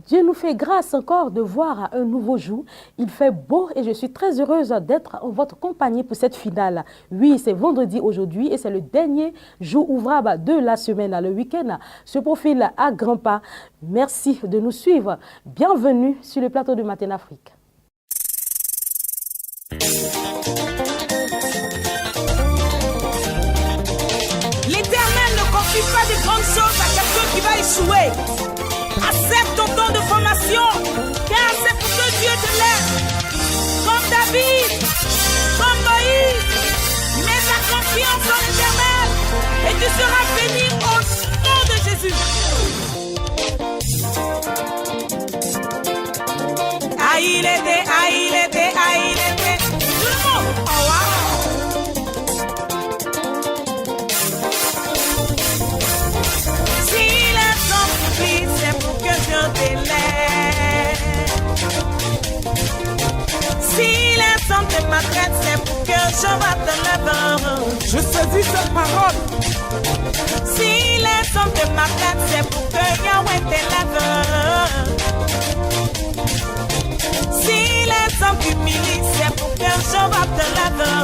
Dieu nous fait grâce encore de voir un nouveau jour. Il fait beau et je suis très heureuse d'être en votre compagnie pour cette finale. Oui, c'est vendredi aujourd'hui et c'est le dernier jour ouvrable de la semaine. Le week-end se profile à grands pas. Merci de nous suivre. Bienvenue sur le plateau de Matin Afrique. L'Éternel ne confie pas de grandes choses à quelqu'un qui va échouer. Accepte ton temps de formation, car c'est pour que Dieu te lève. Comme David, comme Moïse, mets ta confiance en l'Éternel et tu seras béni au nom de Jésus. Aïe, il était, aïe, il était, aïe, il était. Tout le monde, oh wow. C'est pour que je t'élève. Si les hommes te maltraitent, c'est pour que je vais te lever. Je saisis cette parole. Si les hommes te maltraitent, c'est pour que Yahweh t'élève. Si les hommes t'humilient, c'est pour que je vais te lever.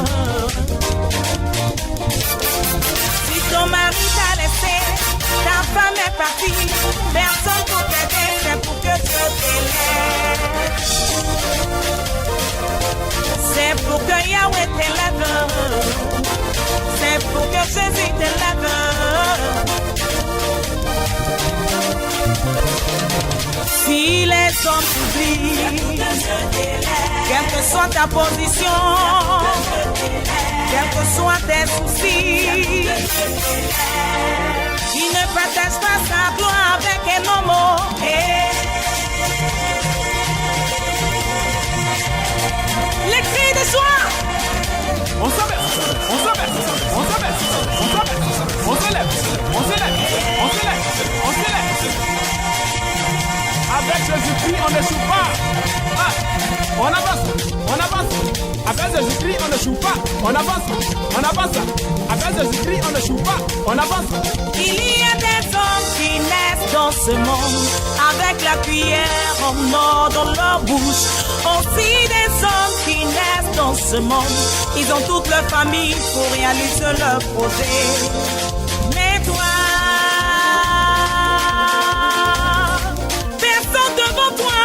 Si ton mari t'a laissé, ta femme est partie, personne pour t'aider, c'est pour que Dieu t'élève. C'est pour que Yahweh t'élève. C'est pour que Jésus t'élève. Si les hommes t'oublient, quelle que soit ta position, quels que soient tes soucis, il ne partage pas sa gloire avec un homme. Les cris de joie. On s'abaisse, on s'abaisse, on s'abaisse, on s'abaisse, on s'élève, on s'élève, on s'élève, on s'élève. Avec Jésus-Christ, on n'échoue pas. Ah, on avance, on avance. Avec Jésus-Christ, on n'échoue pas. On avance, on avance. Avec Jésus-Christ, on n'échoue pas. On avance. Il y a des hommes qui naissent dans ce monde avec la cuillère en or dans leur bouche. Aussi des hommes qui naissent dans ce monde, ils ont toute leur famille pour réaliser leur projet. Mais toi, personne devant toi,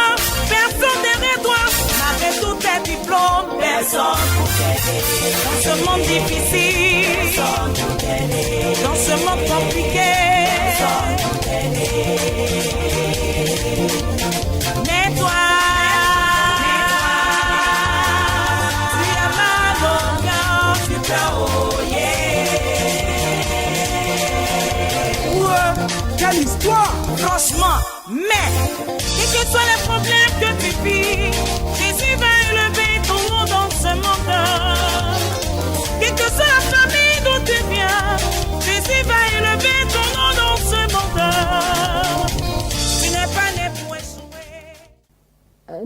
personne derrière toi, malgré tous tes diplômes, personne pour t'aider. Dans ce monde difficile, personne pour t'aider. Dans ce monde compliqué, personne pour t'aider. Mais toi, quelle histoire! Franchement, mais quels que soient les problèmes que tu vis, Jésus va élever ton nom dans ce monde. Quelle que soit la famille d'où tu viens, Jésus va élever ton nom dans ce monde. Tu n'es pas né pour échouer.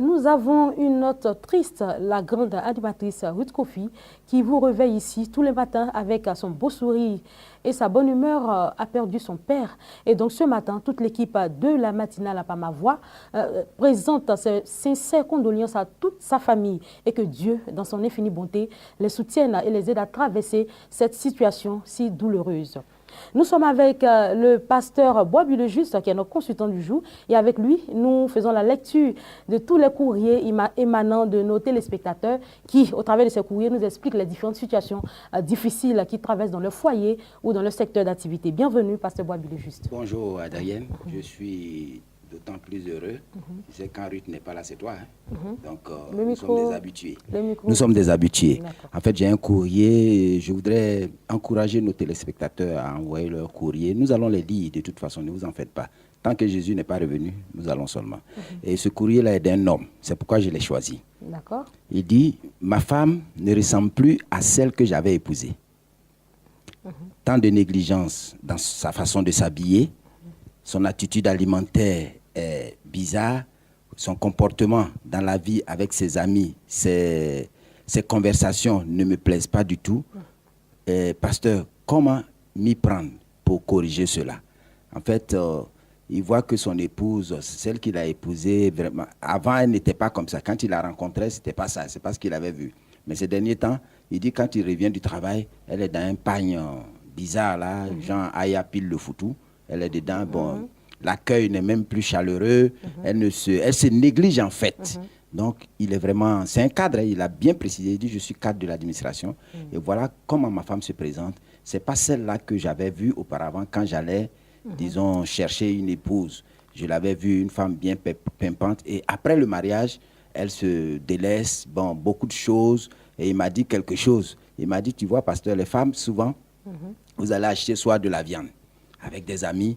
Nous avons une note triste, la grande animatrice Ruth Kofi, qui vous réveille ici tous les matins avec son beau sourire et sa bonne humeur, a perdu son père. Et donc ce matin, toute l'équipe de la matinale à Pamavoie présente ses sincères condoléances à toute sa famille et que Dieu, dans son infinie bonté, les soutienne et les aide à traverser cette situation si douloureuse. Nous sommes avec le pasteur Boabu le Juste, qui est notre consultant du jour. Et avec lui, nous faisons la lecture de tous les courriers émanant de nos téléspectateurs qui, au travers de ces courriers, nous expliquent les différentes situations difficiles qu'ils traversent dans leur foyer ou dans leur secteur d'activité. Bienvenue, pasteur Boabu le Juste. Bonjour, Adrienne. Je suis d'autant plus heureux. C'est quand Ruth n'est pas là, c'est toi. Hein? Donc, nous sommes des habitués. Nous sommes des habitués. En fait, j'ai un courrier. Je voudrais encourager nos téléspectateurs à envoyer leur courrier. Nous allons les lire de toute façon, ne vous en faites pas. Tant que Jésus n'est pas revenu, nous allons seulement. Et ce courrier-là est d'un homme. C'est pourquoi je l'ai choisi. Il dit, ma femme ne ressemble plus à celle que j'avais épousée. tant de négligence dans sa façon de s'habiller, son attitude alimentaire est bizarre, son comportement dans la vie avec ses amis, ses conversations ne me plaisent pas du tout. Pasteur, comment m'y prendre pour corriger cela? En fait, il voit que son épouse, celle qu'il a épousée, vraiment, avant, elle n'était pas comme ça. Quand il la rencontrait, ce n'était pas ça, c'est pas ce qu'il avait vu. Mais ces derniers temps, il dit quand il revient du travail, elle est dans un pagne bizarre, là, genre Aya pile le foutou. Elle est dedans, bon, l'accueil n'est même plus chaleureux, elle se néglige en fait. Donc, il est vraiment, c'est un cadre, il a bien précisé, il dit je suis cadre de l'administration. Et voilà comment ma femme se présente. Ce n'est pas celle-là que j'avais vue auparavant quand j'allais, disons, chercher une épouse. Je l'avais vue, une femme bien pimpante. Et après le mariage, elle se délaisse, bon, beaucoup de choses. Et il m'a dit quelque chose. Il m'a dit, tu vois, pasteur, les femmes, souvent, vous allez acheter soit de la viande avec des amis.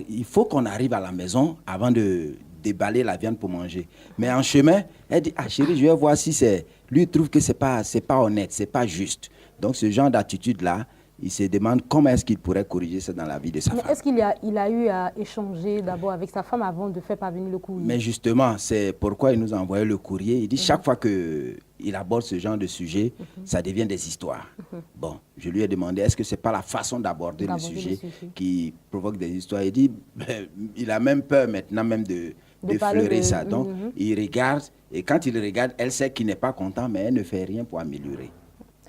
Il faut qu'on arrive à la maison avant de déballer la viande pour manger. Mais en chemin, elle dit, ah chérie, je vais voir si c'est... Lui, il trouve que c'est pas honnête, c'est pas juste. Donc, ce genre d'attitude-là, il se demande comment est-ce qu'il pourrait corriger ça dans la vie de sa femme. Est-ce qu'il a eu à échanger d'abord avec sa femme avant de faire parvenir le courrier? Mais justement, c'est pourquoi il nous a envoyé le courrier. Il dit chaque fois qu'il aborde ce genre de sujet, ça devient des histoires. Bon, je lui ai demandé, est-ce que ce n'est pas la façon d'aborder le sujet qui provoque des histoires? Il dit, il a même peur maintenant même d'effleurer ça. Donc, il regarde, et quand il regarde, elle sait qu'il n'est pas content, mais elle ne fait rien pour améliorer.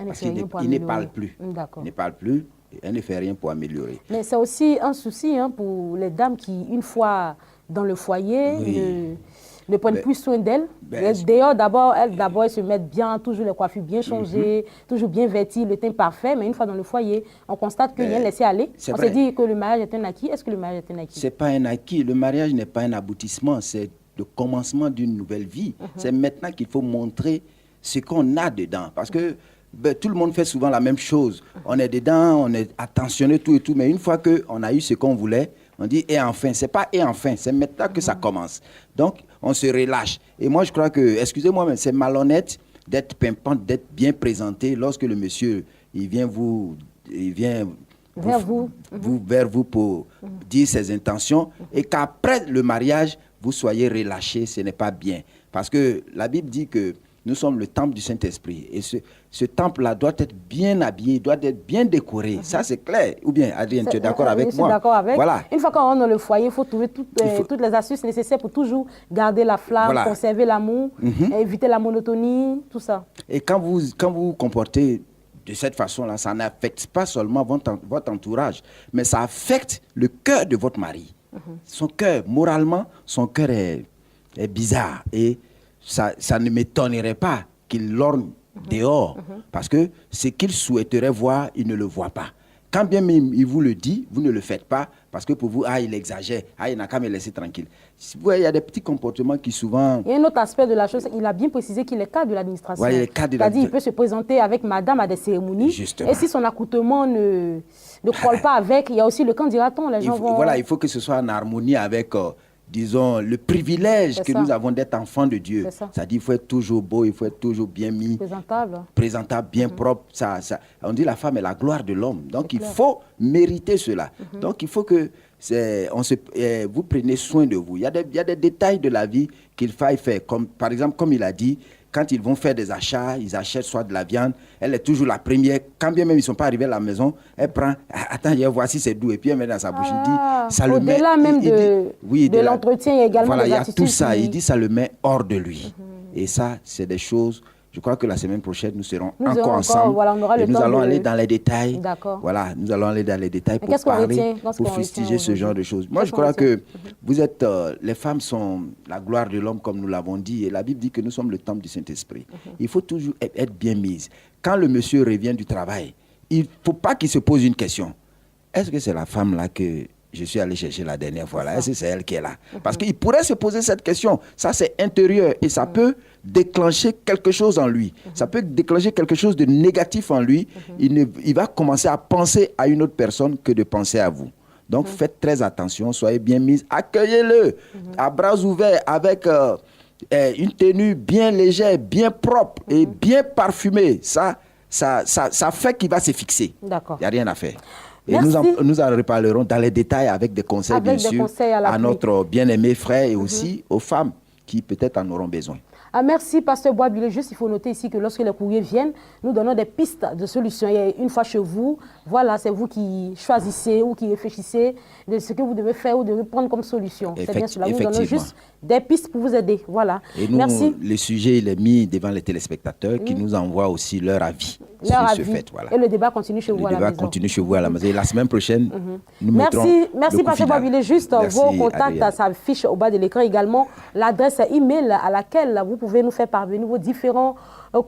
Parce qu'il ne parle plus. Il ne parle plus, elle ne fait rien pour améliorer. Mais c'est aussi un souci pour les dames qui, une fois dans le foyer, ne prennent plus soin d'elles. D'ailleurs, d'abord, elles se mettent bien, toujours les coiffures bien changées, toujours bien vêties, le teint parfait. Mais une fois dans le foyer, on constate qu'il y a un laisser-aller. On se dit que le mariage est un acquis. Est-ce que le mariage est un acquis? Ce n'est pas un acquis. Le mariage n'est pas un aboutissement. C'est le commencement d'une nouvelle vie. C'est maintenant qu'il faut montrer ce qu'on a dedans. Parce que tout le monde fait souvent la même chose. On est dedans, on est attentionné, tout et tout. Mais une fois qu'on a eu ce qu'on voulait, on dit et enfin. C'est pas et enfin, c'est maintenant que ça commence. Donc, on se relâche. Et moi, je crois que, excusez-moi, mais c'est malhonnête d'être pimpante, d'être bien présenté lorsque le monsieur, il vient vers vous pour dire ses intentions et qu'après le mariage, vous soyez relâché. Ce n'est pas bien. Parce que la Bible dit que nous sommes le temple du Saint-Esprit. Et ce temple-là doit être bien habillé, doit être bien décoré. Ça, c'est clair. Ou bien, Adrien, tu es d'accord avec moi? Je suis d'accord avec. Voilà. Une fois qu'on rentre dans le foyer, il faut trouver toutes les astuces nécessaires pour toujours garder la flamme, conserver l'amour, éviter la monotonie, tout ça. Et quand vous vous comportez de cette façon-là, ça n'affecte pas seulement votre entourage, mais ça affecte le cœur de votre mari. Son cœur, moralement, son cœur est bizarre. Et ça ne m'étonnerait pas qu'il lorgne dehors, parce que ce qu'il souhaiterait voir, il ne le voit pas. Quand bien même il vous le dit, vous ne le faites pas, parce que pour vous, il exagère, il n'a qu'à me laisser tranquille. Vous voyez, il y a des petits comportements qui souvent... Il y a un autre aspect de la chose, il a bien précisé qu'il est cadre de l'administration. Ouais, c'est-à-dire qu'il peut se présenter avec madame à des cérémonies, justement. Et si son accoutrement ne colle pas avec, il y a aussi le candidaton, les gens vont... Voilà, il faut que ce soit en harmonie avec... disons, le privilège que nous avons d'être enfants de Dieu. C'est-à-dire qu'il faut être toujours beau, il faut être toujours bien mis. Présentable, bien propre. On dit la femme est la gloire de l'homme. Donc, il faut mériter cela. Donc, il faut que vous preniez soin de vous. Il y a des détails de la vie qu'il faille faire. Comme, par exemple, comme il a dit, quand ils vont faire des achats, ils achètent soit de la viande, elle est toujours la première. Quand bien même ils ne sont pas arrivés à la maison, elle prend, attends, voici c'est doux, et puis elle met dans sa bouche. Il dit, ça le met. Au-delà même de l'entretien également. Voilà, il y a tout ça. Il dit, ça le met hors de lui. Et ça, c'est des choses. Je crois que la semaine prochaine, nous serons encore ensemble. Voilà, on aura et nous allons aller dans les détails. D'accord. Voilà, nous allons aller dans les détails pour parler, pour fustiger ce genre de choses. Moi, je crois que vous êtes, les femmes sont la gloire de l'homme, comme nous l'avons dit. Et la Bible dit que nous sommes le temple du Saint-Esprit. Il faut toujours être bien mise. Quand le monsieur revient du travail, il ne faut pas qu'il se pose une question. Est-ce que c'est la femme là que je suis allé chercher la dernière fois là? Est-ce que c'est elle qui est là? Parce qu'il pourrait se poser cette question. Ça, c'est intérieur et ça peut déclencher quelque chose en lui. Ça peut déclencher quelque chose de négatif en lui. Il va commencer à penser à une autre personne que de penser à vous. Donc, faites très attention, soyez bien mise. Accueillez-le à bras ouverts avec une tenue bien légère, bien propre et bien parfumée. Ça, ça fait qu'il va se fixer. D'accord. Il n'y a rien à faire. Et nous en reparlerons dans les détails avec des conseils, bien sûr, à notre bien-aimé frère et aussi aux femmes qui peut-être en auront besoin. Ah, merci, Pasteur Boisbilé. Juste, il faut noter ici que lorsque les courriers viennent, nous donnons des pistes de solutions. Et une fois chez vous, voilà, c'est vous qui choisissez ou qui réfléchissez de ce que vous devez faire ou devez prendre comme solution. C'est bien cela. Nous donnons juste des pistes pour vous aider. Voilà. Et nous, merci. Le sujet, il est mis devant les téléspectateurs qui nous envoient aussi leur avis sur ce fait. Voilà. Et le débat continue chez vous à la maison. Le débat continue chez vous à la maison. Et la semaine prochaine, nous mettrons Merci, Pasteur Boisbilé. Juste, vos contacts s'affichent au bas de l'écran également. L'adresse email à laquelle vous pouvez nous faire parvenir vos différents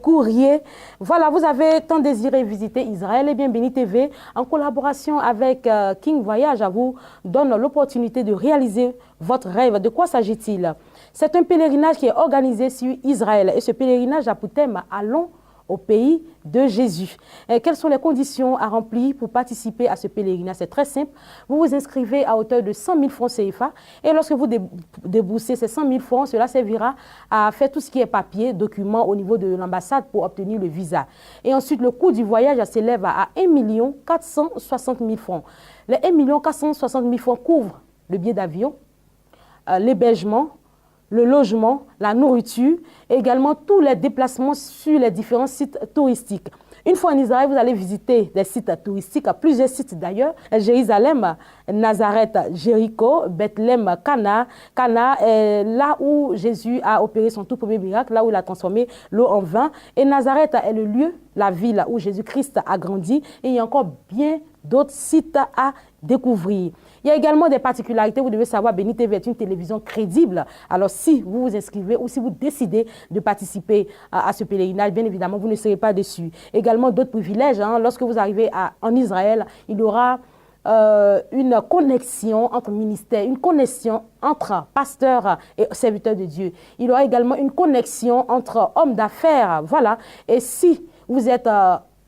courriers. Voilà, vous avez tant désiré visiter Israël et bien Béni TV en collaboration avec King Voyage vous donne l'opportunité de réaliser votre rêve. De quoi s'agit-il? C'est un pèlerinage qui est organisé sur Israël et ce pèlerinage a pour thème Allons au pays de Jésus. Et quelles sont les conditions à remplir pour participer à ce pèlerinage? C'est très simple. Vous vous inscrivez à hauteur de 100 000 francs CFA et lorsque vous déboursez ces 100 000 francs, cela servira à faire tout ce qui est papier, documents au niveau de l'ambassade pour obtenir le visa. Et ensuite, le coût du voyage s'élève à 1 460 000 francs. Les 1 460 000 francs couvrent le billet d'avion, l'hébergement, le logement, la nourriture, et également tous les déplacements sur les différents sites touristiques. Une fois en Israël, vous allez visiter des sites touristiques, à plusieurs sites d'ailleurs, Jérusalem, Nazareth, Jéricho, Bethléem, Cana, là où Jésus a opéré son tout premier miracle, là où il a transformé l'eau en vin. Et Nazareth est le lieu, la ville où Jésus-Christ a grandi. Et il y a encore bien d'autres sites à découvrir. Il y a également des particularités. Vous devez savoir, Béni TV est une télévision crédible. Alors, si vous vous inscrivez ou si vous décidez de participer à ce pèlerinage, bien évidemment, vous ne serez pas déçus. Également, d'autres privilèges. Lorsque vous arrivez en Israël, il y aura une connexion entre ministères, une connexion entre pasteurs et serviteurs de Dieu. Il y aura également une connexion entre hommes d'affaires. Voilà. Et si vous êtes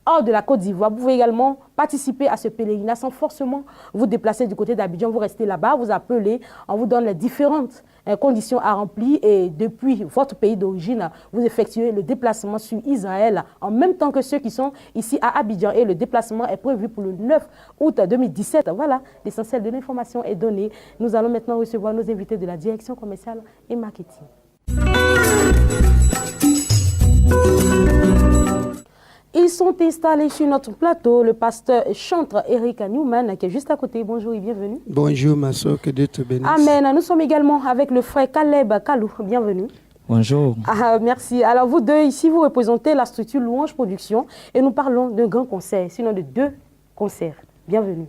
hors de la Côte d'Ivoire, vous pouvez également participer à ce pèlerinage sans forcément vous déplacer du côté d'Abidjan. Vous restez là-bas, vous appelez, on vous donne les différentes conditions à remplir et depuis votre pays d'origine, vous effectuez le déplacement sur Israël en même temps que ceux qui sont ici à Abidjan et le déplacement est prévu pour le 9 août 2017. Voilà, l'essentiel de l'information est donné. Nous allons maintenant recevoir nos invités de la direction commerciale et marketing. Ils sont installés sur notre plateau, le pasteur chantre Eric Newman, qui est juste à côté. Bonjour et bienvenue. Bonjour, ma soeur, que Dieu te bénisse. Amen. Nous sommes également avec le frère Caleb Kalou. Bienvenue. Bonjour. Merci. Alors, vous deux, ici, vous représentez la structure Louange Production et nous parlons d'un grand concert, sinon de 2 concerts. Bienvenue.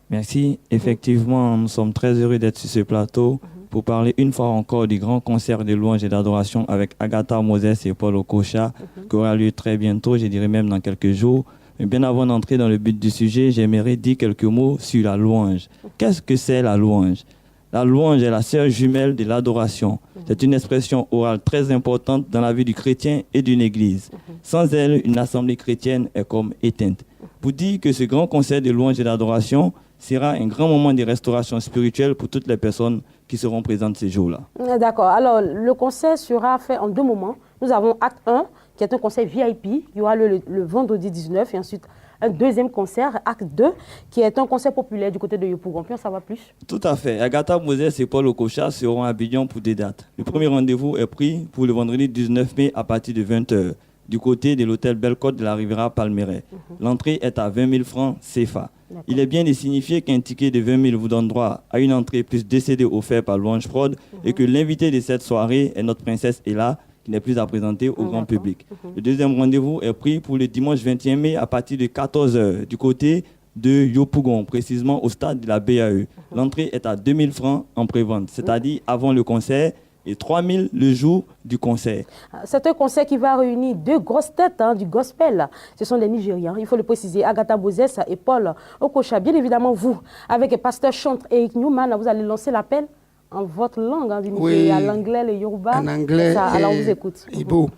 Merci. Effectivement, nous sommes très heureux d'être sur ce plateau pour parler une fois encore du grand concert de louange et d'adoration avec Agatha Moses et Paul Okocha, qui aura lieu très bientôt, je dirais même dans quelques jours. Mais bien avant d'entrer dans le but du sujet, j'aimerais dire quelques mots sur la louange. Qu'est-ce que c'est la louange? La louange est la sœur jumelle de l'adoration. C'est une expression orale très importante dans la vie du chrétien et d'une église. Sans elle, une assemblée chrétienne est comme éteinte. Pour dire que ce grand concert de louange et d'adoration sera un grand moment de restauration spirituelle pour toutes les personnes qui seront présentes ces jours-là. D'accord. Alors, le concert sera fait en 2 moments. Nous avons acte 1, qui est un concert VIP, qui aura le vendredi 19, et ensuite un deuxième concert, acte 2, qui est un concert populaire du côté de Yopougon. Puis on savoir plus. Tout à fait. Agatha Moses et Paul Okocha seront à Abidjan pour des dates. Le premier rendez-vous est pris pour le vendredi 19 mai à partir de 20h, du côté de l'hôtel Belle-Côte de la Riviera Palmeraie. L'entrée est à 20 000 francs CFA. Il est bien de signifier qu'un ticket de 20 000 vous donne droit à une entrée plus des CD offerts par Louange Prod et que l'invité de cette soirée est notre princesse Ella, qui n'est plus à présenter au grand public. Le deuxième rendez-vous est pris pour le dimanche 21 mai à partir de 14h du côté de Yopougon, précisément au stade de la BAE. L'entrée est à 2 000 francs en prévente, c'est-à-dire avant le concert, et 3 000 le jour du concert. C'est un concert qui va réunir 2 grosses têtes du gospel. Ce sont des Nigérians, il faut le préciser, Agatha Moses et Paul Okocha. Bien évidemment, vous, avec le pasteur chantre Eric Newman, vous allez lancer l'appel en votre langue, oui, à l'anglais, le Yoruba. En anglais. Ça, alors, on vous écoute. Ibo.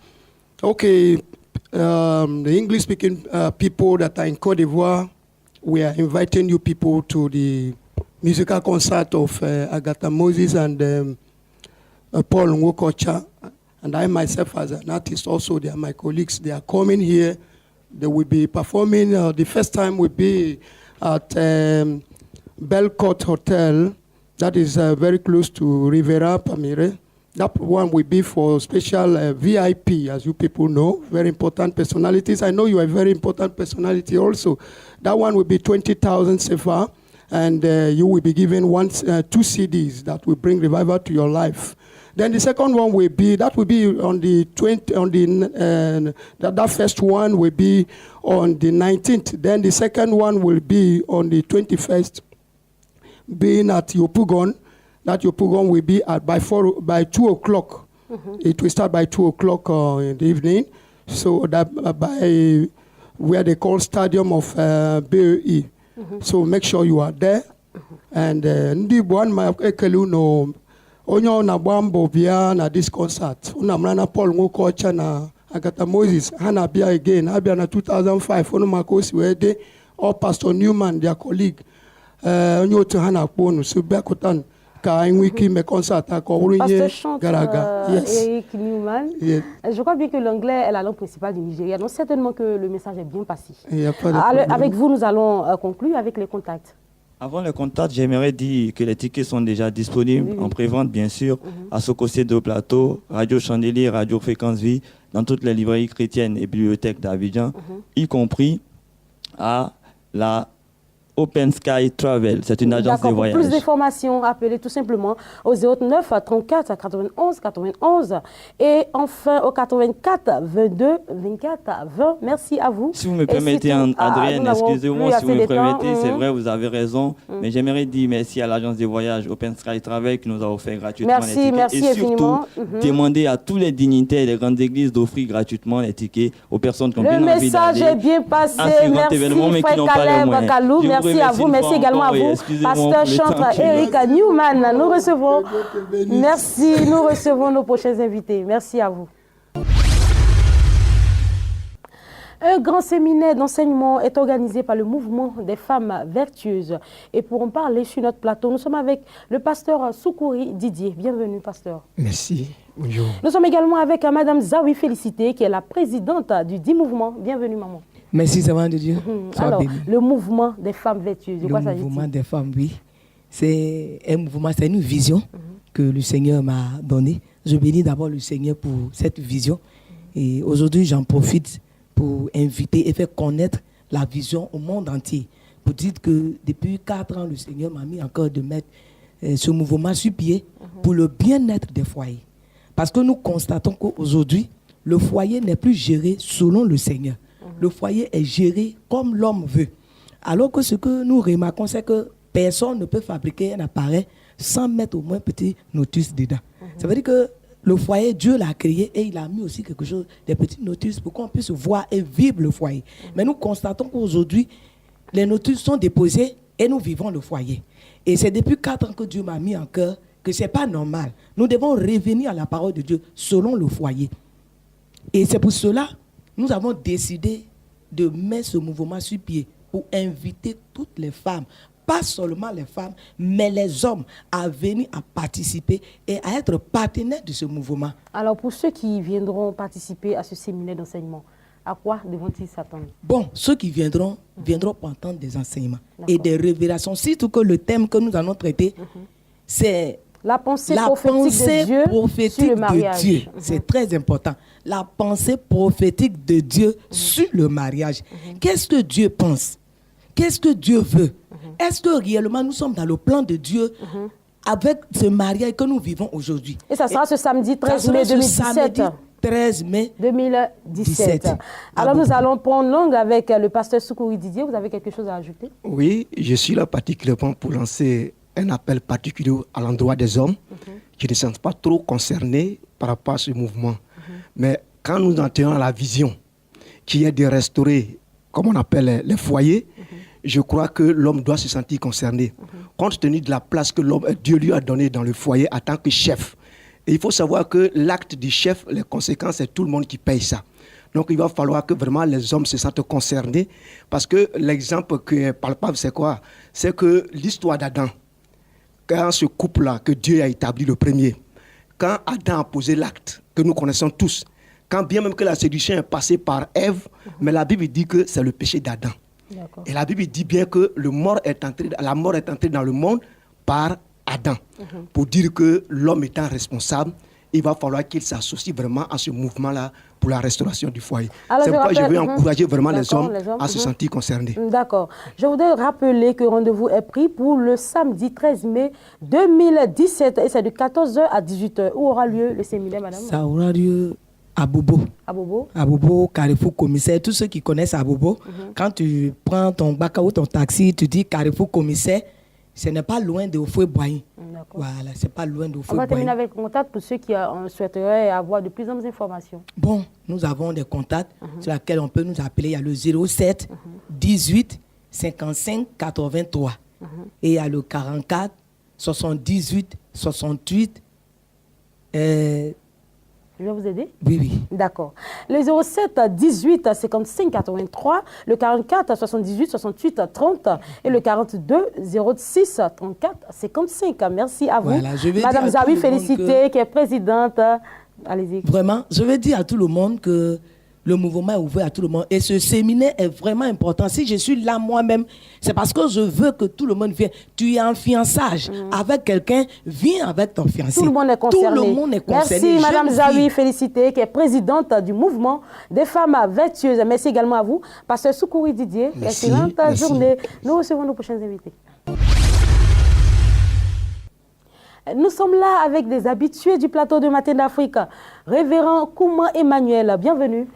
Okay, the English-speaking people that are in Côte d'Ivoire, we are inviting you people to the musical concert of Agatha Moses and Paul Nwokocha, and I myself as an artist also, they are my colleagues. They are coming here They will be performing, the first time will be at Belcourt Hotel. That is very close to Rivera Palmere. That one will be for special VIP, as you people know, very important personalities. I know you are a very important personality also. That one will be 20,000 CFA, and you will be given 2 CDs that will bring revival to your life. Then the second one will be, that will be on the 20, that first one will be on the 19th. Then the second one will be on the 21st, being at Yopougon. That Yopougon will be at by 2 o'clock. It will start by 2 o'clock in the evening. So that by where they call Stadium of BEI. So make sure you are there. And ndi bwan ma ekelu no onyo na bwambo bia na this concert. Una mrana Paul Ngokocha na Agatha Moses. Hana bia again. Abia na 2005. Ono makosi wede. Or Pastor Newman, their colleague. Onyo to Hana Pono. So bia kotan. Pasteur chante Eric Newman. Yes. Je crois bien que l'anglais est la langue principale du Nigeria, donc certainement que le message est bien passé. Avec vous, nous allons conclure avec les contacts. Avant les contacts, j'aimerais dire que les tickets sont déjà disponibles en prévente, bien sûr, à Sokosé de Plateau, Radio Chandelier, Radio Fréquence Vie, dans toutes les librairies chrétiennes et bibliothèques d'Abidjan, y compris à la Open Sky Travel, c'est une agence de voyage. Pour plus d'informations, appelez tout simplement au 09 34 91 91 et enfin au 84 22 24 20. Merci à vous. Si vous me permettez, Adrien, excusez-moi si vous me permettez, c'est vrai, vous avez raison, mais j'aimerais dire merci à l'agence de voyage Open Sky Travel qui nous a offert gratuitement les tickets. Merci et surtout, infiniment. demander à tous les dignitaires des grandes églises d'offrir gratuitement les tickets aux personnes qui ont bien envie d'aller. Le message est bien passé. Merci, frère Caleb Bakalou. Merci à vous, merci également à vous, pasteur chantre Eric Newman. Nous recevons, merci, nous recevons nos prochains invités. Merci à vous. Un grand séminaire d'enseignement est organisé par le mouvement des femmes vertueuses. Et pour en parler sur notre plateau, nous sommes avec le pasteur Soukouri Didier. Bienvenue, pasteur. Merci. Bonjour. Nous sommes également avec Madame Zawi Félicité, qui est la présidente du dit mouvement. Bienvenue, maman. Merci, servant de Dieu. Alors, le mouvement des femmes vertueuses, de quoi s'agit-il? Le mouvement des femmes, oui. C'est un mouvement, c'est une vision que le Seigneur m'a donnée. Je bénis d'abord le Seigneur pour cette vision. Et aujourd'hui, j'en profite pour inviter et faire connaître la vision au monde entier. Pour dire que depuis 4 ans, le Seigneur m'a mis encore de mettre ce mouvement sur pied pour le bien-être des foyers. Parce que nous constatons qu'aujourd'hui, le foyer n'est plus géré selon le Seigneur. Le foyer est géré comme l'homme veut. Alors que ce que nous remarquons, c'est que personne ne peut fabriquer un appareil sans mettre au moins un petit notice dedans. Ça veut dire que le foyer, Dieu l'a créé et il a mis aussi quelque chose, des petites notices pour qu'on puisse voir et vivre le foyer. Mais nous constatons qu'aujourd'hui, les notices sont déposées et nous vivons le foyer. Et c'est depuis 4 ans que Dieu m'a mis en cœur que ce n'est pas normal. Nous devons revenir à la parole de Dieu selon le foyer. Et c'est pour cela nous avons décidé de mettre ce mouvement sur pied pour inviter toutes les femmes, pas seulement les femmes, mais les hommes à venir à participer et à être partenaires de ce mouvement. Alors pour ceux qui viendront participer à ce séminaire d'enseignement, à quoi devront-ils s'attendre? Bon, ceux qui viendront pour entendre des enseignements et des révélations. Surtout que le thème que nous allons traiter, c'est la pensée prophétique de Dieu. C'est très important. La pensée prophétique de Dieu sur le mariage. Qu'est-ce que Dieu pense? Qu'est-ce que Dieu veut? Est-ce que réellement nous sommes dans le plan de Dieu avec ce mariage que nous vivons aujourd'hui? Et ça sera ce samedi 13 mai 2017. 13 mai 2017. Alors nous allons prendre langue avec le pasteur Soukouri Didier. Vous avez quelque chose à ajouter? Oui, je suis là particulièrement pour lancer un appel particulier à l'endroit des hommes qui ne sont pas trop concernés par rapport à ce mouvement. Mais quand nous entrons dans la vision qui est de restaurer, comme on appelle les foyers, je crois que l'homme doit se sentir concerné, compte tenu de la place que Dieu lui a donnée dans le foyer en tant que chef. Et il faut savoir que l'acte du chef, les conséquences, c'est tout le monde qui paye ça. Donc il va falloir que vraiment les hommes se sentent concernés, parce que l'exemple qui est palpable, c'est quoi? C'est que l'histoire d'Adam, quand ce couple-là que Dieu a établi le premier, quand Adam a posé l'acte que nous connaissons tous, quand bien même que la séduction est passée par Ève, mais la Bible dit que c'est le péché d'Adam. Et la Bible dit bien que la mort est entrée dans le monde par Adam. Pour dire que l'homme étant responsable, il va falloir qu'il s'associe vraiment à ce mouvement-là pour la restauration du foyer. C'est pourquoi je veux encourager vraiment les hommes à se sentir concernés. D'accord. Je voudrais rappeler que rendez-vous est pris pour le samedi 13 mai 2017 et c'est de 14h à 18h. Où aura lieu le séminaire, madame? Ça aura lieu à Bobo. À Bobo? À Bobo, Carrefour Commissaire. Tous ceux qui connaissent à Bobo, quand tu prends ton bac ou ton taxi, tu dis Carrefour Commissaire, ce n'est pas loin de Oufoué-Boigny. Voilà, c'est pas loin de Oufoué-Boigny. On va terminer avec le contact pour ceux qui souhaiteraient avoir de plus en plus d'informations. Bon, nous avons des contacts sur lesquels on peut nous appeler. Il y a le 07 18 55 83 et il y a le 44 78 68. Je vais vous aider? Oui, oui. D'accord. Le 07 18 55 83, le 44 78 68 30 et le 42 06 34 55. Merci à vous. Voilà, Madame Zawi, félicitée, qui est présidente. Allez-y. Vraiment, je veux dire à tout le monde que le mouvement est ouvert à tout le monde. Et ce séminaire est vraiment important. Si je suis là moi-même, c'est parce que je veux que tout le monde vienne. Tu es en fiançage avec quelqu'un, viens avec ton fiancé. Tout le monde est concerné. Tout le monde est concerné. Merci, Madame Zawi, félicitée, qui est présidente du mouvement des femmes vertueuses. Merci également à vous, Pasteur Soukouri Didier. Excellente journée. Nous recevons nos prochains invités. Nous sommes là avec des habitués du plateau de Matin d'Afrique. Révérend Kouma Emmanuel, bienvenue.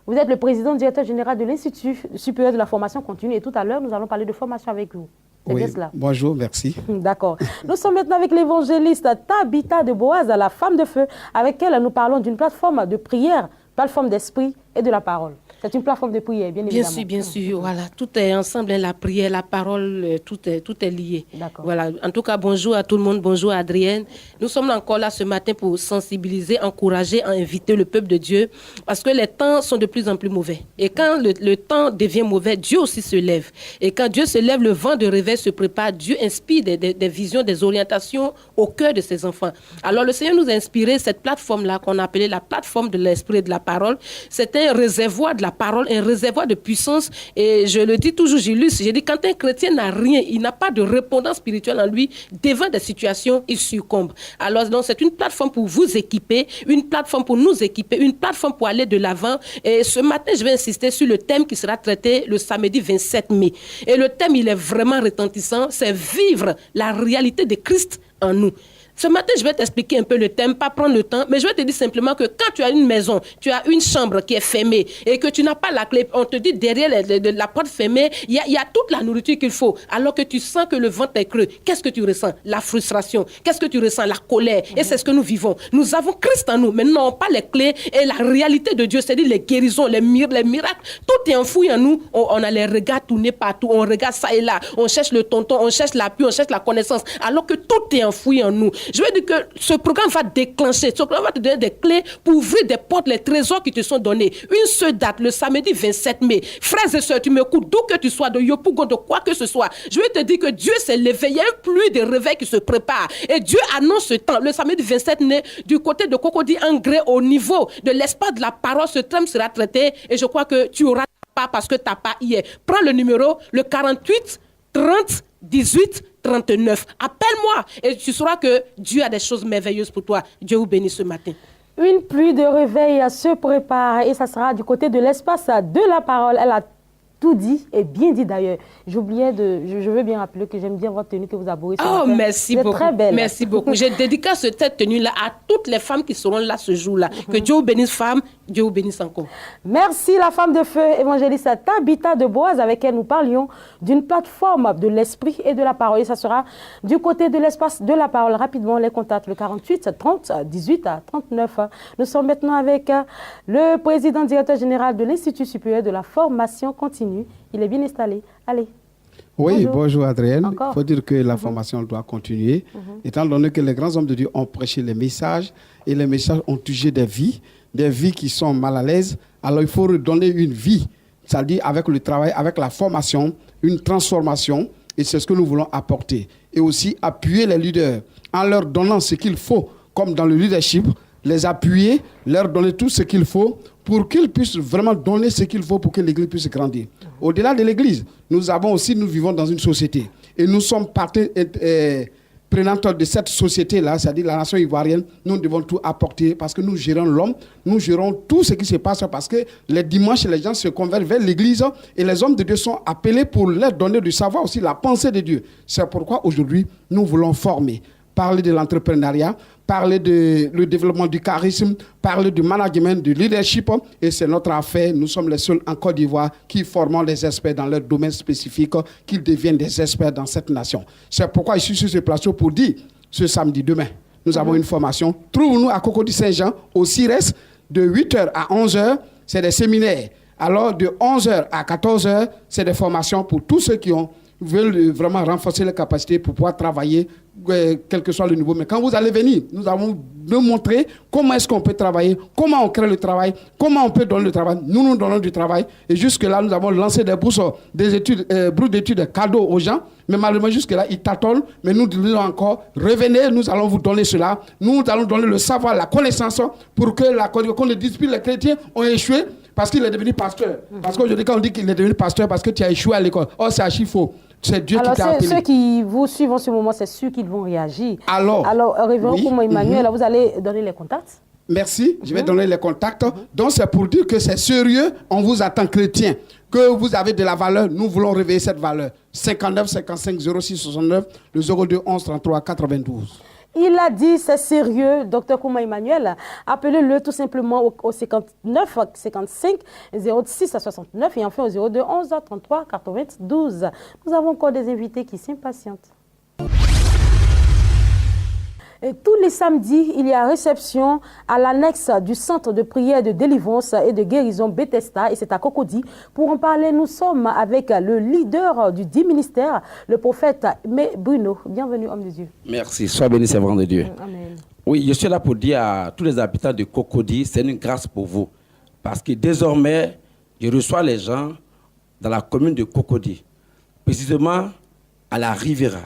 Vous êtes le président directeur général de l'Institut supérieur de la formation continue et tout à l'heure, nous allons parler de formation avec vous. Oui, cela. Bonjour, merci. D'accord. Nous sommes maintenant avec l'évangéliste Tabitha de Boaz, la femme de feu, avec elle nous parlons d'une plateforme de prière, plateforme d'esprit et de la parole. C'est une plateforme de prière, bien évidemment. Bien sûr, voilà. Tout est ensemble, hein, la prière, la parole, tout est lié. Voilà. En tout cas, bonjour à tout le monde, bonjour à Adrienne. Nous sommes encore là ce matin pour sensibiliser, encourager, inviter le peuple de Dieu, parce que les temps sont de plus en plus mauvais. Et quand le temps devient mauvais, Dieu aussi se lève. Et quand Dieu se lève, le vent de réveil se prépare. Dieu inspire des visions, des orientations au cœur de ses enfants. Alors le Seigneur nous a inspiré cette plateforme-là qu'on a appelée la plateforme de l'esprit et de la parole. C'est un réservoir de la parole, un réservoir de puissance. Et je le dis toujours, j'illustre, j'ai dit, quand un chrétien n'a rien, il n'a pas de répondant spirituel en lui, devant des situations, il succombe. Alors donc c'est une plateforme pour vous équiper, une plateforme pour nous équiper, une plateforme pour aller de l'avant. Et ce matin, je vais insister sur le thème qui sera traité le samedi 27 mai. Et le thème, il est vraiment retentissant, c'est vivre la réalité de Christ en nous. Ce matin, je vais t'expliquer un peu le thème, pas prendre le temps, mais je vais te dire simplement que quand tu as une maison, tu as une chambre qui est fermée et que tu n'as pas la clé, on te dit derrière la porte fermée, il y a toute la nourriture qu'il faut, alors que tu sens que le ventre est creux. Qu'est-ce que tu ressens? La frustration. Qu'est-ce que tu ressens? La colère. Et c'est ce que nous vivons. Nous avons Christ en nous, mais nous n'avons pas les clés et la réalité de Dieu, c'est-à-dire les guérisons, les miracles, tout est enfoui en nous. On a les regards tournés partout, on regarde ça et là, on cherche le tonton, on cherche l'appui, on cherche la connaissance, alors que tout est enfoui en nous. Je veux dire que ce programme va déclencher, ce programme va te donner des clés pour ouvrir des portes, les trésors qui te sont donnés. Une seule date, le samedi 27 mai. Frères et sœurs, tu m'écoutes, d'où que tu sois, de Yopougon, de quoi que ce soit. Je veux te dire que Dieu s'est levé, il y a une pluie de réveil qui se prépare. Et Dieu annonce ce temps. Le samedi 27 mai, du côté de Cocody Angré, au niveau de l'espace de la parole, ce thème sera traité. Et je crois que tu auras pas parce que tu n'as pas hier. Prends le numéro, le 48 30 18 39. Appelle-moi et tu sauras que Dieu a des choses merveilleuses pour toi. Dieu vous bénisse ce matin. Une pluie de réveil se prépare et ça sera du côté de l'espace de la parole. Elle a tout dit et bien dit d'ailleurs. J'oubliais je veux bien rappeler que j'aime bien votre tenue que vous abordez. Oh, merci beaucoup. Très belle. Merci beaucoup. Je dédicace cette tenue-là à toutes les femmes qui seront là ce jour-là. Que Dieu vous bénisse, femmes. Dieu vous bénisse encore. Merci, la femme de feu, évangéliste Tabitha de Boaz, avec elle nous parlions d'une plateforme de l'esprit et de la parole. Et ça sera du côté de l'espace de la parole. Rapidement, les contacts, le 48 30 18 39. Nous sommes maintenant avec le président directeur général de l'Institut supérieur de la formation continue. Il est bien installé. Allez. Oui, bonjour Adrienne. Il faut dire que la formation doit continuer, étant donné que les grands hommes de Dieu ont prêché les messages et les messages ont touché des vies qui sont mal à l'aise. Alors il faut redonner une vie, c'est-à-dire avec le travail, avec la formation, une transformation, et c'est ce que nous voulons apporter. Et aussi appuyer les leaders en leur donnant ce qu'il faut, comme dans le leadership, les appuyer, leur donner tout ce qu'il faut pour qu'ils puissent vraiment donner ce qu'il faut pour que l'Église puisse grandir. Au-delà de l'Église, nous vivons dans une société et nous sommes partie prenante de cette société-là, c'est-à-dire la nation ivoirienne. Nous devons tout apporter parce que nous gérons l'homme, nous gérons tout ce qui se passe parce que les dimanches, les gens se convertent vers l'Église et les hommes de Dieu sont appelés pour leur donner du savoir aussi, la pensée de Dieu. C'est pourquoi aujourd'hui, nous voulons former, parler de l'entrepreneuriat, parler du développement du charisme, parler du management, du leadership, et c'est notre affaire. Nous sommes les seuls en Côte d'Ivoire qui formons les experts dans leur domaine spécifique, qu'ils deviennent des experts dans cette nation. C'est pourquoi je suis sur ce plateau pour dire, ce samedi, demain, nous avons une formation. Trouve-nous à Cocody Saint-Jean, au CIRES, de 8h à 11h, c'est des séminaires. Alors, de 11h à 14h, c'est des formations pour tous ceux qui veulent vraiment renforcer les capacités pour pouvoir travailler, quel que soit le niveau. Mais quand vous allez venir, nous allons nous montrer comment est-ce qu'on peut travailler, comment on crée le travail, comment on peut donner le travail. Nous donnons du travail. Et jusque-là, nous avons lancé des bourses d'études cadeaux aux gens. Mais malheureusement, jusque-là, ils tâtonnent. Mais nous disons encore, revenez, nous allons vous donner cela. Nous allons donner le savoir, la connaissance pour que qu'on ne dise plus les chrétiens ont échoué parce qu'il est devenu pasteur. Parce qu'aujourd'hui, quand on dit qu'il est devenu pasteur parce que tu as échoué à l'école, oh, c'est archi faux. C'est Dieu qui t'a appelé. Ceux qui vous suivent en ce moment, c'est ceux qui vont réagir. Alors Révérend Kouma Emmanuel, vous allez donner les contacts. Merci, je vais donner les contacts. Donc, c'est pour dire que c'est sérieux, on vous attend chrétien. Que vous avez de la valeur, nous voulons réveiller cette valeur. 59 55 06 69, le 02 11 33 92. Il a dit, c'est sérieux, Dr Kouma Emmanuel. Appelez-le tout simplement au 59 55 06 69 et enfin au 02 11 33 92. Nous avons encore des invités qui s'impatientent. Et tous les samedis, il y a réception à l'annexe du centre de prière de délivrance et de guérison Bethesda, et c'est à Cocody. Pour en parler, nous sommes avec le leader du 10 ministère, le prophète Aimé Bruno. Bienvenue, homme de Dieu. Merci, sois béni, servant de Dieu. Amen. Oui, je suis là pour dire à tous les habitants de Cocody, c'est une grâce pour vous. Parce que désormais, je reçois les gens dans la commune de Cocody, précisément à la Riviera.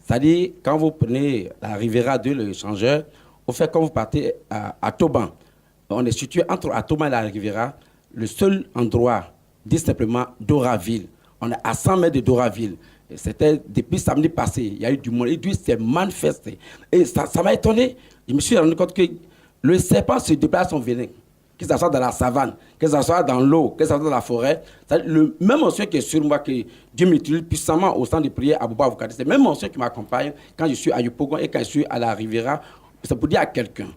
C'est-à-dire, quand vous prenez la Riviera 2, le échangeur, au fait, quand vous partez à Toban, on est situé entre Toban et la Riviera, le seul endroit, dit simplement Doraville. On est à 100 mètres de Doraville. C'était depuis samedi passé, il y a eu du monde, et Dieu s'est manifesté. Et ça m'a étonné. Je me suis rendu compte que le serpent se déplace en venin. Que ce soit dans la savane, que ce soit dans l'eau, que ce soit dans la forêt. Le même monsieur qui est sur moi, que Dieu m'utilise puissamment au centre de prière à Bouba Avocati, c'est le même monsieur qui m'accompagne quand je suis à Yupogon et quand je suis à la Riviera. C'est pour dire à quelqu'un,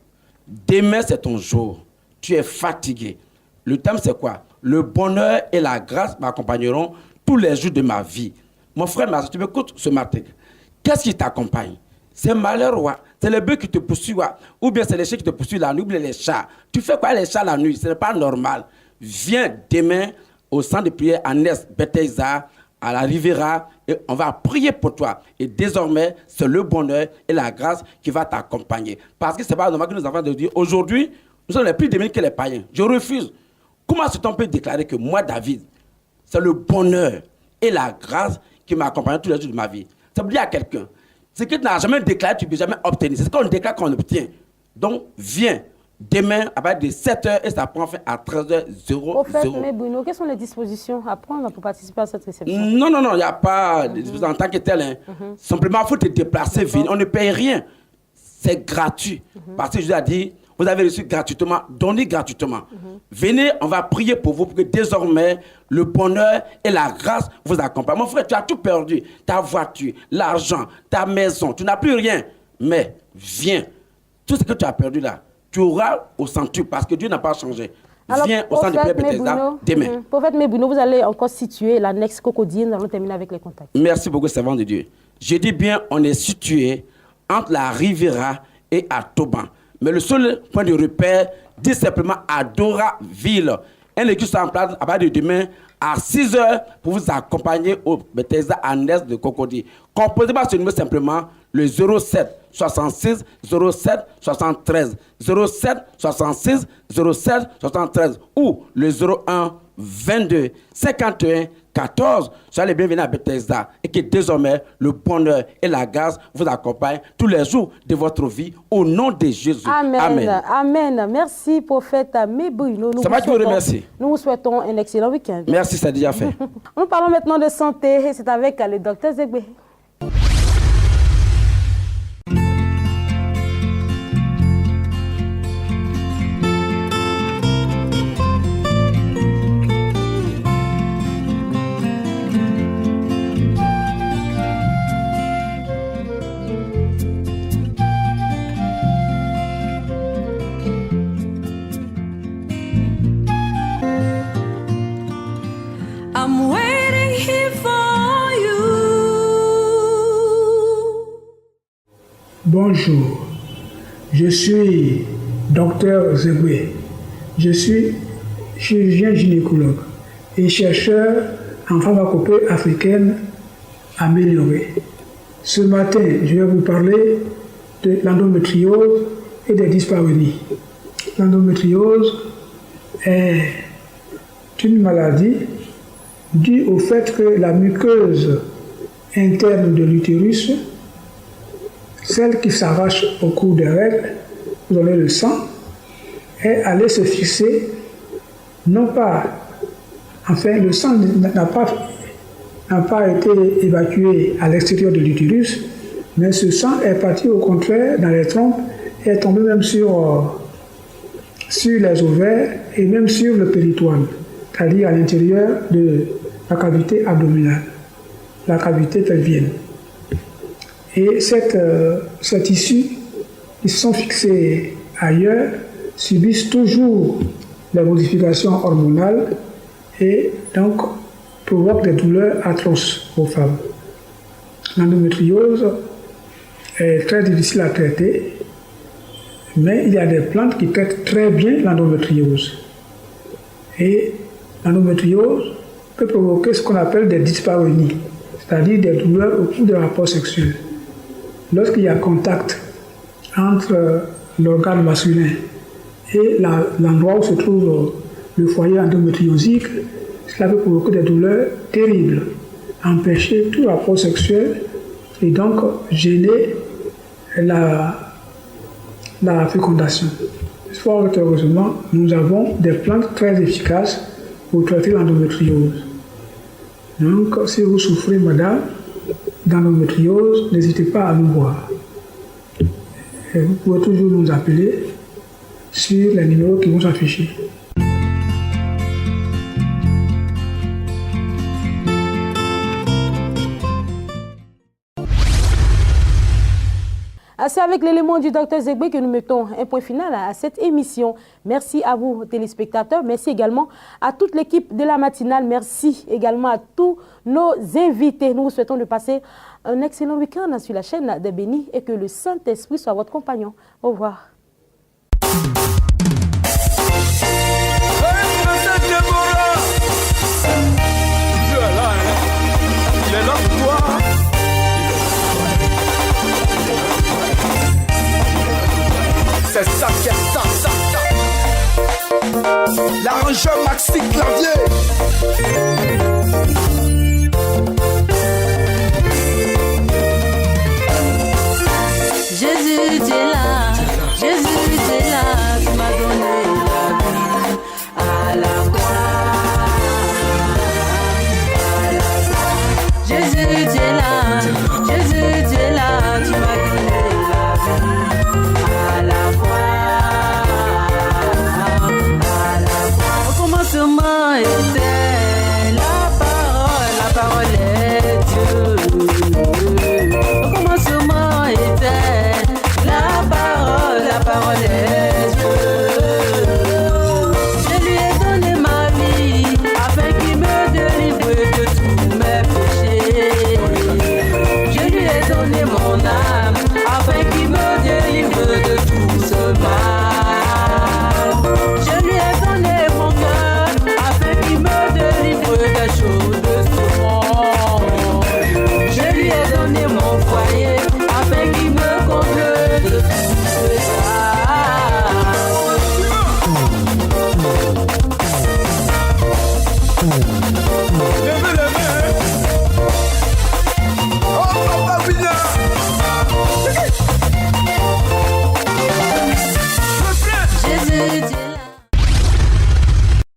demain c'est ton jour, tu es fatigué. Le thème c'est quoi? Le bonheur et la grâce m'accompagneront tous les jours de ma vie. Mon frère, ma soeur, tu m'écoutes ce matin. Qu'est-ce qui t'accompagne? C'est malheur, ouais. C'est le bœuf qui te poursuit, ouais. Ou bien c'est les chiens qui te poursuivent la nuit, ou bien les chats. Tu fais quoi les chats la nuit? Ce n'est pas normal. Viens demain au centre de prière à Nes, Bethesda, à la Riviera, et on va prier pour toi. Et désormais, c'est le bonheur et la grâce qui va t'accompagner. Parce que ce n'est pas normal que nous avons de dire, aujourd'hui, nous sommes les plus démunis que les païens. Je refuse. Comment est-ce qu'on peut déclarer que moi, David, c'est le bonheur et la grâce qui m'accompagne tous les jours de ma vie? Ça veut dire à quelqu'un, ce que tu n'as jamais déclaré, tu ne peux jamais obtenir. C'est ce qu'on déclare qu'on obtient. Donc, viens demain à partir de 7h et ça prend fin à 13h00. Prophète Aimé Bruno, quelles sont les dispositions à prendre pour participer à cette réception? Non, il n'y a pas de dispositions en tant que tel. Hein. Simplement, il faut te déplacer, venir. On ne paye rien. C'est gratuit. Parce que je vous ai dit, vous avez reçu gratuitement, donnez gratuitement. Venez, on va prier pour vous pour que désormais le bonheur et la grâce vous accompagnent. Mon frère, tu as tout perdu. Ta voiture, l'argent, ta maison, tu n'as plus rien. Mais viens. Tout ce que tu as perdu là, tu auras au centuple parce que Dieu n'a pas changé. Viens au centre de prière Bethesda demain. Prophète Aimé Bruno, vous allez encore situer l'annexe Cocody. Nous allons terminer avec les contacts. Merci beaucoup, servant de Dieu. Je dis bien, on est situé entre la Riviera et à Toban. Mais le seul point de repère, dit simplement à Doraville. Un équipe sera en place à partir de demain à 6h pour vous accompagner au Bethesda à Nes de Cocody. Composez-moi ce numéro simplement le 07 66 07 73 07 66 07 73 ou le 01 22 51 14. Soyez les bienvenus à Bethesda et que désormais le bonheur et la grâce vous accompagnent tous les jours de votre vie au nom de Jésus. Amen. Amen. Amen. Merci, prophète Mebruno. Nous vous souhaitons un excellent week-end. Merci, c'est déjà fait. Nous parlons maintenant de santé et c'est avec le docteur Zegbe. I'm waiting here for you. Bonjour, je suis Dr Zegbe. Je suis chirurgien gynécologue et chercheur en pharmacopée africaine améliorée. Ce matin, je vais vous parler de l'endométriose et des dyspareunies. L'endométriose est une maladie due au fait que la muqueuse interne de l'utérus, celle qui s'arrache au cours des règles, vous avez le sang, est allée se fixer, non pas, enfin le sang n'a pas été évacué à l'extérieur de l'utérus, mais ce sang est parti au contraire dans les trompes et est tombé même sur les ovaires et même sur le péritoine, c'est-à-dire à l'intérieur de la cavité abdominale, la cavité pelvienne. Et ces tissus qui sont fixés ailleurs subissent toujours les modifications hormonales et donc provoquent des douleurs atroces aux femmes. L'endométriose est très difficile à traiter, mais il y a des plantes qui traitent très bien l'endométriose. Et l'endométriose peut provoquer ce qu'on appelle des dyspareunies, c'est-à-dire des douleurs au cours des rapports sexuels. Lorsqu'il y a contact entre l'organe masculin et l'endroit où se trouve le foyer endométriosique, cela peut provoquer des douleurs terribles, empêcher tout rapport sexuel et donc gêner la fécondation. Fort heureusement, nous avons des plantes très efficaces pour traiter l'endométriose. Donc, si vous souffrez, madame, d'endométriose, n'hésitez pas à nous voir. Et vous pouvez toujours nous appeler sur les numéros qui vont s'afficher. C'est avec l'élément du Dr Zegbe que nous mettons un point final à cette émission. Merci à vous, téléspectateurs. Merci également à toute l'équipe de la matinale. Merci également à tous nos invités. Nous vous souhaitons de passer un excellent week-end sur la chaîne des Bénis et que le Saint-Esprit soit votre compagnon. Au revoir. C'est ça qui est ça. L'arrangeur Maxi Clavier. Jésus, tu es là. Jésus, tu es là. Tu m'as donné la vie à la croix. Jésus,